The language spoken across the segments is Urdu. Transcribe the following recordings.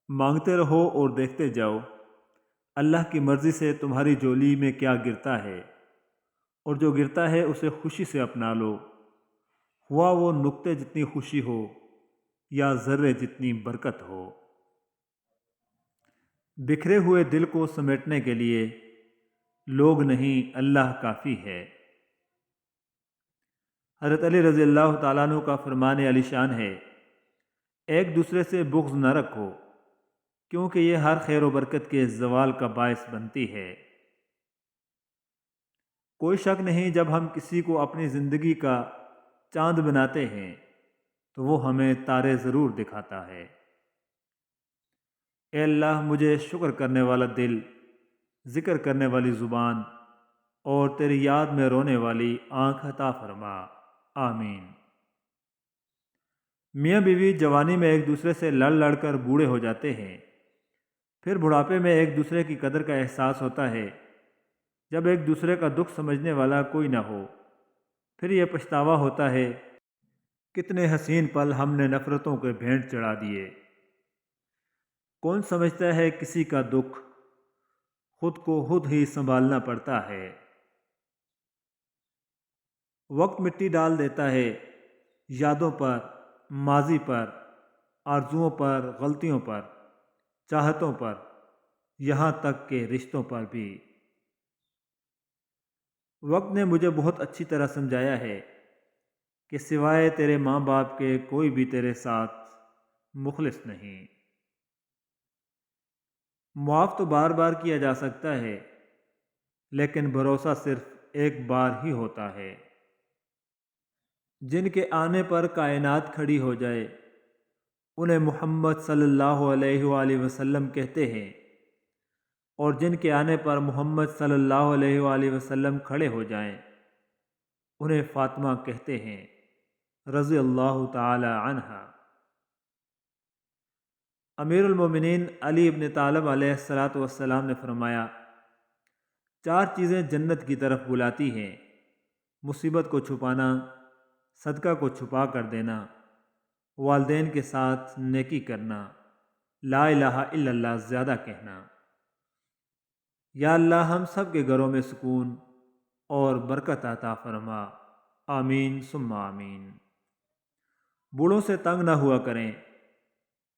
مانگتے رہو اور دیکھتے جاؤ اللہ کی مرضی سے تمہاری جولی میں کیا گرتا ہے، اور جو گرتا ہے اسے خوشی سے اپنا لو، ہوا وہ نقطے جتنی خوشی ہو یا ذرے جتنی برکت ہو۔ بکھرے ہوئے دل کو سمیٹنے کے لیے لوگ نہیں، اللہ کافی ہے۔ حضرت علی رضی اللہ تعالیٰ عنہ کا فرمان علی شان ہے، ایک دوسرے سے بغض نہ رکھو، کیونکہ یہ ہر خیر و برکت کے زوال کا باعث بنتی ہے۔ کوئی شک نہیں، جب ہم کسی کو اپنی زندگی کا چاند بناتے ہیں تو وہ ہمیں تارے ضرور دکھاتا ہے۔ اے اللہ، مجھے شکر کرنے والا دل، ذکر کرنے والی زبان اور تیری یاد میں رونے والی آنکھ عطا فرما، آمین۔ میاں بیوی جوانی میں ایک دوسرے سے لڑ لڑ کر بوڑھے ہو جاتے ہیں، پھر بڑھاپے میں ایک دوسرے کی قدر کا احساس ہوتا ہے جب ایک دوسرے کا دکھ سمجھنے والا کوئی نہ ہو۔ پھر یہ پچھتاوا ہوتا ہے، کتنے حسین پل ہم نے نفرتوں کے بھینٹ چڑھا دیے۔ کون سمجھتا ہے کسی کا دکھ، خود کو خود ہی سنبھالنا پڑتا ہے۔ وقت مٹی ڈال دیتا ہے یادوں پر، ماضی پر، آرزوؤں پر، غلطیوں پر، چاہتوں پر، یہاں تک کہ رشتوں پر بھی۔ وقت نے مجھے بہت اچھی طرح سمجھایا ہے کہ سوائے تیرے ماں باپ کے کوئی بھی تیرے ساتھ مخلص نہیں۔ معاف تو بار بار کیا جا سکتا ہے، لیکن بھروسہ صرف ایک بار ہی ہوتا ہے۔ جن کے آنے پر کائنات کھڑی ہو جائے انہیں محمد صلی اللہ علیہ وآلہ وسلم کہتے ہیں، اور جن کے آنے پر محمد صلی اللہ علیہ وآلہ وسلم کھڑے ہو جائیں انہیں فاطمہ کہتے ہیں، رضی اللہ تعالی عنہا۔ امیر المومنین علی ابن طالب علیہ الصلاۃ والسلام نے فرمایا، چار چیزیں جنت کی طرف بلاتی ہیں: مصیبت کو چھپانا، صدقہ کو چھپا کر دینا، والدین کے ساتھ نیکی کرنا، لا الہ الا اللہ زیادہ کہنا۔ یا اللہ، ہم سب کے گھروں میں سکون اور برکت عطا فرما، آمین ثم آمین۔ بوڑھوں سے تنگ نہ ہوا کریں،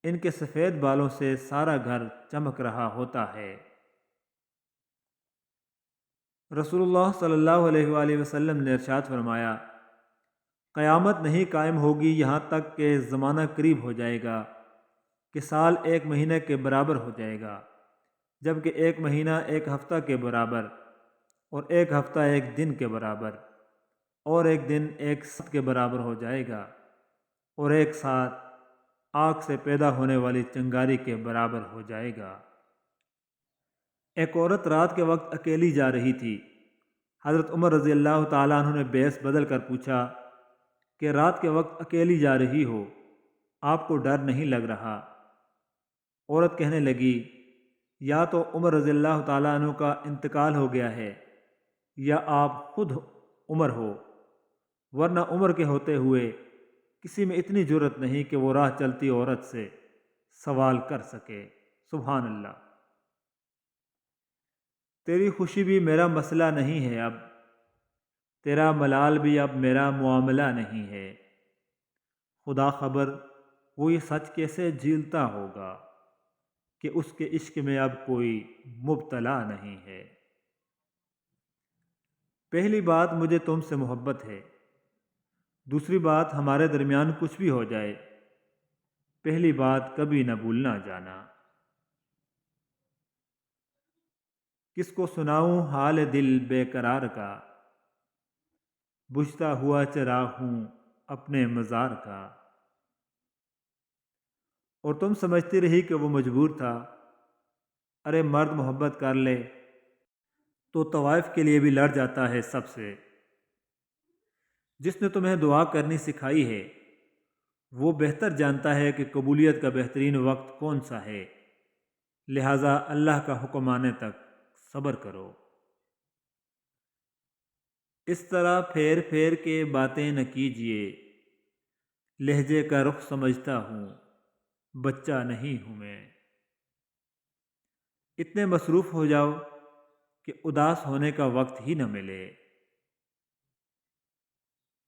ان کے سفید بالوں سے سارا گھر چمک رہا ہوتا ہے۔ رسول اللہ صلی اللہ علیہ وآلہ وسلم نے ارشاد فرمایا، قیامت نہیں قائم ہوگی یہاں تک کہ زمانہ قریب ہو جائے گا کہ سال ایک مہینے کے برابر ہو جائے گا، جبکہ ایک مہینہ ایک ہفتہ کے برابر، اور ایک ہفتہ ایک دن کے برابر، اور ایک دن ایک ساتھ کے برابر ہو جائے گا، اور ایک ساتھ آگ سے پیدا ہونے والی چنگاری کے برابر ہو جائے گا۔ ایک عورت رات کے وقت اکیلی جا رہی تھی۔ حضرت عمر رضی اللہ تعالیٰ عنہ نے بیس بدل کر پوچھا کہ رات کے وقت اکیلی جا رہی ہو، آپ کو ڈر نہیں لگ رہا؟ عورت کہنے لگی، یا تو عمر رضی اللہ تعالیٰ عنہ کا انتقال ہو گیا ہے یا آپ خود عمر ہو، ورنہ عمر کے ہوتے ہوئے کسی میں اتنی جرأت نہیں کہ وہ راہ چلتی عورت سے سوال کر سکے۔ سبحان اللہ۔ تیری خوشی بھی میرا مسئلہ نہیں ہے اب، تیرا ملال بھی اب میرا معاملہ نہیں ہے۔ خدا خبر وہ یہ سچ کیسے جھیلتا ہوگا کہ اس کے عشق میں اب کوئی مبتلا نہیں ہے۔ پہلی بات، مجھے تم سے محبت ہے۔ دوسری بات، ہمارے درمیان کچھ بھی ہو جائے، پہلی بات کبھی نہ بھولنا جانا۔ کس کو سناؤں حال دل بے قرار کا، بجھتا ہوا چراغ ہوں اپنے مزار کا۔ اور تم سمجھتی رہی کہ وہ مجبور تھا۔ ارے مرد محبت کر لے تو طوائف کے لیے بھی لڑ جاتا ہے سب سے۔ جس نے تمہیں دعا کرنی سکھائی ہے وہ بہتر جانتا ہے کہ قبولیت کا بہترین وقت کون سا ہے، لہٰذا اللہ کا حکم آنے تک صبر کرو۔ اس طرح پھیر پھیر کے باتیں نہ کیجیے، لہجے کا رخ سمجھتا ہوں، بچہ نہیں ہوں میں۔ اتنے مصروف ہو جاؤ کہ اداس ہونے کا وقت ہی نہ ملے۔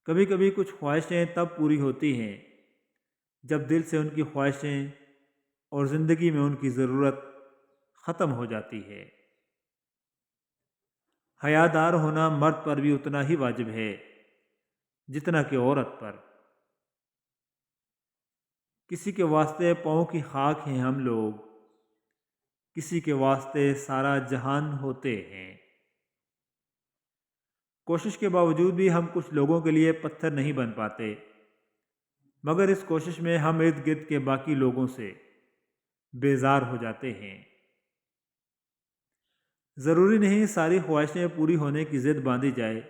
کبھی کبھی کچھ خواہشیں تب پوری ہوتی ہیں جب دل سے ان کی خواہشیں اور زندگی میں ان کی ضرورت ختم ہو جاتی ہے۔ حیادار ہونا مرد پر بھی اتنا ہی واجب ہے جتنا کہ عورت پر۔ کسی کے واسطے پاؤں کی خاک ہیں ہم لوگ، کسی کے واسطے سارا جہان ہوتے ہیں۔ کوشش کے باوجود بھی ہم کچھ لوگوں کے لیے پتھر نہیں بن پاتے، مگر اس کوشش میں ہم ارد گرد کے باقی لوگوں سے بیزار ہو جاتے ہیں۔ ضروری نہیں ساری خواہشیں پوری ہونے کی ضد باندھی جائے۔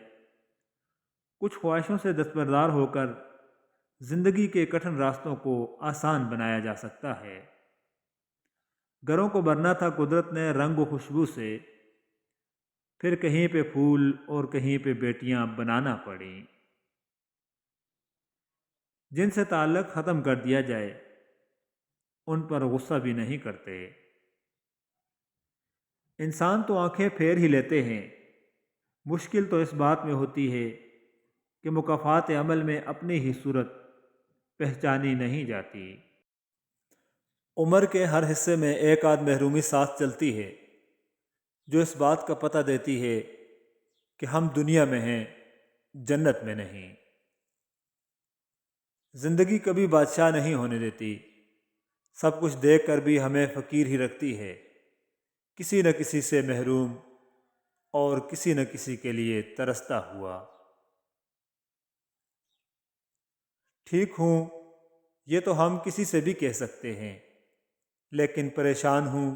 کچھ خواہشوں سے دستبردار ہو کر زندگی کے کٹھن راستوں کو آسان بنایا جا سکتا ہے۔ گھروں کو بھرنا تھا قدرت نے رنگ و خوشبو سے، پھر کہیں پہ پھول اور کہیں پہ بیٹیاں بنانا پڑیں۔ جن سے تعلق ختم کر دیا جائے ان پر غصہ بھی نہیں کرتے۔ انسان تو آنکھیں پھیر ہی لیتے ہیں، مشکل تو اس بات میں ہوتی ہے کہ مکافات عمل میں اپنی ہی صورت پہچانی نہیں جاتی۔ عمر کے ہر حصے میں ایک آدھ محرومی ساتھ چلتی ہے جو اس بات کا پتہ دیتی ہے کہ ہم دنیا میں ہیں، جنت میں نہیں۔ زندگی کبھی بادشاہ نہیں ہونے دیتی، سب کچھ دیکھ کر بھی ہمیں فقیر ہی رکھتی ہے، کسی نہ کسی سے محروم اور کسی نہ کسی کے لیے ترستا ہوا۔ ٹھیک ہوں، یہ تو ہم کسی سے بھی کہہ سکتے ہیں، لیکن پریشان ہوں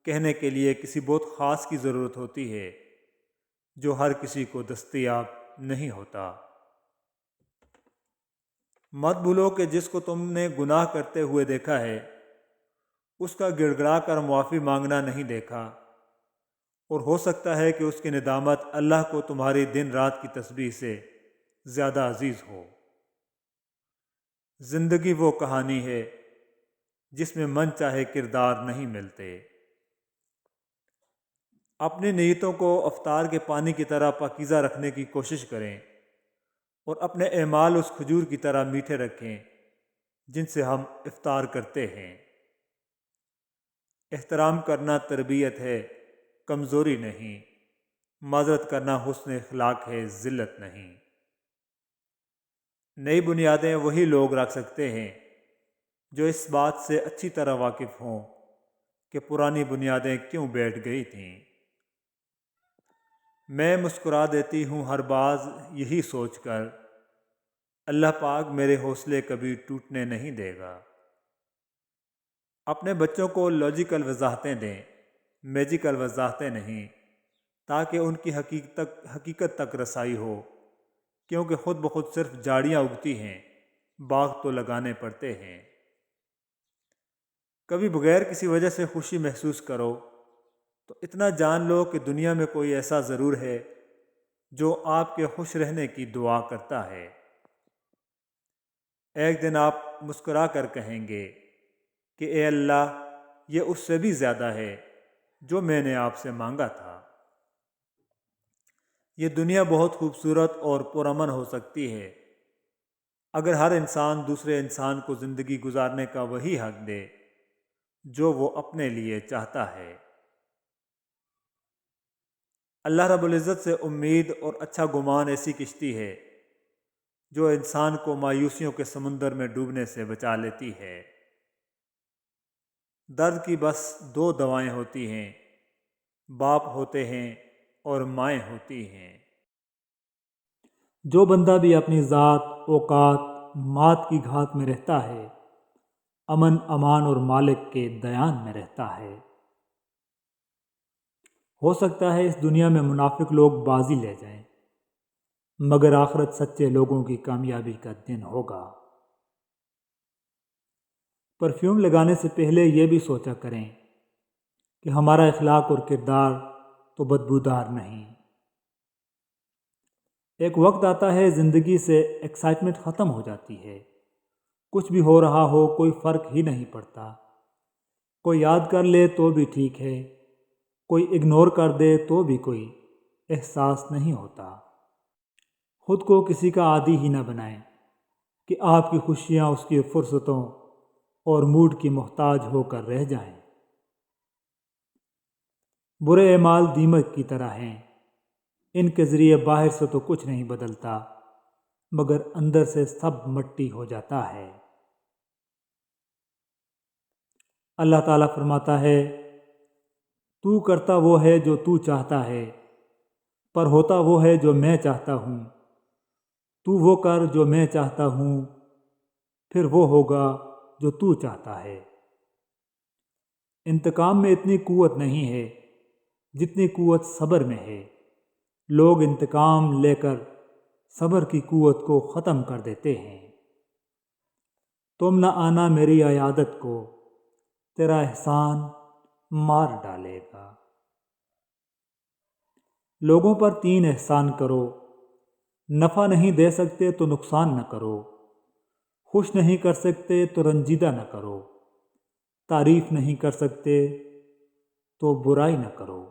کہنے کے لیے کسی بہت خاص کی ضرورت ہوتی ہے جو ہر کسی کو دستیاب نہیں ہوتا۔ مت بھولو کہ جس کو تم نے گناہ کرتے ہوئے دیکھا ہے اس کا گڑ گڑا کر معافی مانگنا نہیں دیکھا، اور ہو سکتا ہے کہ اس کی ندامت اللہ کو تمہاری دن رات کی تسبیح سے زیادہ عزیز ہو۔ زندگی وہ کہانی ہے جس میں من چاہے کردار نہیں ملتے۔ اپنی نیتوں کو افطار کے پانی کی طرح پاکیزہ رکھنے کی کوشش کریں، اور اپنے اعمال اس کھجور کی طرح میٹھے رکھیں جن سے ہم افطار کرتے ہیں۔ احترام کرنا تربیت ہے، کمزوری نہیں۔ معذرت کرنا حسن اخلاق ہے، ذلت نہیں۔ نئی بنیادیں وہی لوگ رکھ سکتے ہیں جو اس بات سے اچھی طرح واقف ہوں کہ پرانی بنیادیں کیوں بیٹھ گئی تھیں۔ میں مسکرا دیتی ہوں ہر باز یہی سوچ کر، اللہ پاک میرے حوصلے کبھی ٹوٹنے نہیں دے گا۔ اپنے بچوں کو لاجیکل وضاحتیں دیں، میجیکل وضاحتیں نہیں، تاکہ ان کی حقیقت تک رسائی ہو، کیونکہ خود بخود صرف جھاڑیاں اگتی ہیں، باغ تو لگانے پڑتے ہیں۔ کبھی بغیر کسی وجہ سے خوشی محسوس کرو تو اتنا جان لو کہ دنیا میں کوئی ایسا ضرور ہے جو آپ کے خوش رہنے کی دعا کرتا ہے۔ ایک دن آپ مسکرا کر کہیں گے کہ اے اللہ، یہ اس سے بھی زیادہ ہے جو میں نے آپ سے مانگا تھا۔ یہ دنیا بہت خوبصورت اور پرامن ہو سکتی ہے اگر ہر انسان دوسرے انسان کو زندگی گزارنے کا وہی حق دے جو وہ اپنے لیے چاہتا ہے۔ اللہ رب العزت سے امید اور اچھا گمان ایسی کشتی ہے جو انسان کو مایوسیوں کے سمندر میں ڈوبنے سے بچا لیتی ہے۔ درد کی بس دو دوائیں ہوتی ہیں، باپ ہوتے ہیں اور مائیں ہوتی ہیں۔ جو بندہ بھی اپنی ذات، اوقات، مات کی گھات میں رہتا ہے، امن، امان اور مالک کے دیان میں رہتا ہے۔ ہو سکتا ہے اس دنیا میں منافق لوگ بازی لے جائیں، مگر آخرت سچے لوگوں کی کامیابی کا دن ہوگا۔ پرفیوم لگانے سے پہلے یہ بھی سوچا کریں کہ ہمارا اخلاق اور کردار تو بدبودار نہیں۔ ایک وقت آتا ہے زندگی سے ایکسائٹمنٹ ختم ہو جاتی ہے، کچھ بھی ہو رہا ہو کوئی فرق ہی نہیں پڑتا، کوئی یاد کر لے تو بھی ٹھیک ہے، کوئی اگنور کر دے تو بھی کوئی احساس نہیں ہوتا۔ خود کو کسی کا عادی ہی نہ بنائیں کہ آپ کی خوشیاں اس کی فرصتوں اور موڈ کی محتاج ہو کر رہ جائیں۔ برے اعمال دیمک کی طرح ہیں، ان کے ذریعے باہر سے تو کچھ نہیں بدلتا مگر اندر سے سب مٹی ہو جاتا ہے۔ اللہ تعالیٰ فرماتا ہے، تو کرتا وہ ہے جو تو چاہتا ہے، پر ہوتا وہ ہے جو میں چاہتا ہوں۔ تو وہ کر جو میں چاہتا ہوں، پھر وہ ہوگا جو تو چاہتا ہے۔ انتقام میں اتنی قوت نہیں ہے جتنی قوت صبر میں ہے۔ لوگ انتقام لے کر صبر کی قوت کو ختم کر دیتے ہیں۔ تم نہ آنا میری عیادت کو، تیرا احسان مار ڈالے گا۔ لوگوں پر 3 احسان کرو، نفع نہیں دے سکتے تو نقصان نہ کرو، خوش نہیں کر سکتے تو رنجیدہ نہ کرو، تعریف نہیں کر سکتے تو برائی نہ کرو۔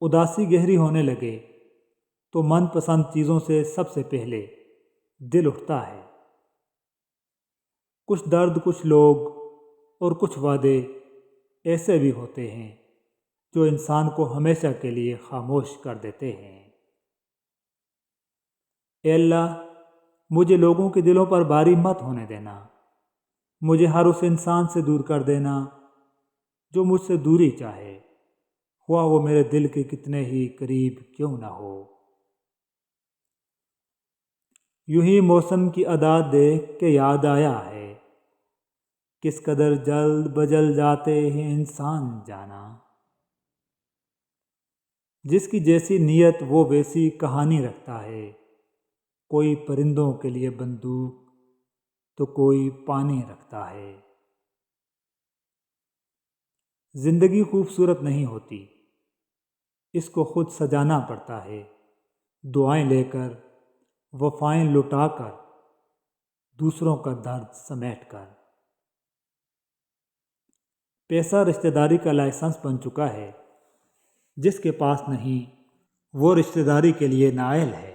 اداسی گہری ہونے لگے تو من پسند چیزوں سے سب سے پہلے دل اٹھتا ہے۔ کچھ درد، کچھ لوگ اور کچھ وعدے ایسے بھی ہوتے ہیں جو انسان کو ہمیشہ کے لیے خاموش کر دیتے ہیں۔ اے اللہ، مجھے لوگوں کے دلوں پر باری مت ہونے دینا، مجھے ہر اس انسان سے دور کر دینا جو مجھ سے دوری چاہے، ہوا وہ میرے دل کے کتنے ہی قریب کیوں نہ ہو۔ یوں ہی موسم کی ادا دیکھ کے یاد آیا ہے، کس قدر جلد بجل جاتے ہیں انسان جانا۔ جس کی جیسی نیت وہ ویسی کہانی رکھتا ہے، کوئی پرندوں کے لیے بندوق تو کوئی پانی رکھتا ہے۔ زندگی خوبصورت نہیں ہوتی، اس کو خود سجانا پڑتا ہے، دعائیں لے کر، وفائیں لٹا کر، دوسروں کا درد سمیٹ کر۔ پیسہ رشتہ داری کا لائسنس بن چکا ہے، جس کے پاس نہیں وہ رشتہ داری کے لیے نائل ہے۔